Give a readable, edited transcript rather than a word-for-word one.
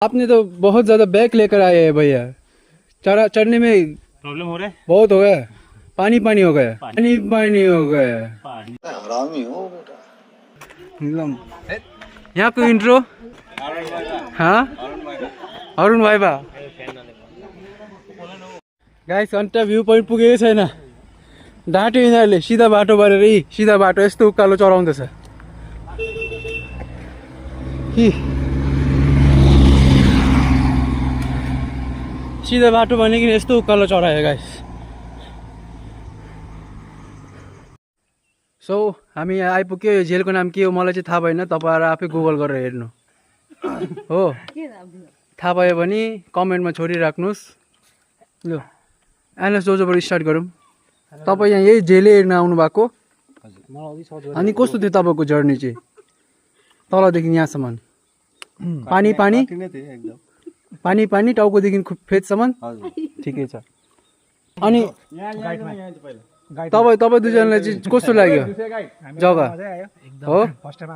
आपने तो बहुत ज्यादा बैग लेकर आए हैं भैया, चढ़ने में प्रॉब्लम हो रहा है, बहुत हो गया, पानी पानी हो गया, पानी पानी हो गया। हरामी हो बेटा। एकदम यहाँको इन्ट्रो अरुण भाइबा गाइस, अन्त भ्यू पोइन्ट पुगेकै छैन। डाँट्यो यिनीहरूले सिधा बाटो भरेर, सिधा बाटो यस्तो उकालो चढाउँदैछ कि सिधा बाटो भनेको यस्तो उकालो चढायो गाइस। सो हामी यहाँ आइपुग्यो। यो जेलको नाम के हो मलाई चाहिँ थाहा भएन, तपाईँहरू आफै गुगल गरेर हेर्नु हो। थाहा भयो भने कमेन्टमा छोडिराख्नुहोस्। ल एनएस जोजोबाट स्टार्ट गरौँ। तपाईँ यहाँ यही जेलै हेर्न आउनु भएको, अनि कस्तो थियो तपाईँको जर्नी चाहिँ तलदेखि यहाँसम्म? पानी पानी पानी पानी टाउकोदेखि फेदसम्म ठिकै छ। अनि तपाईँ दुईजनालाई चाहिँ कस्तो लाग्यो जग्गा हो?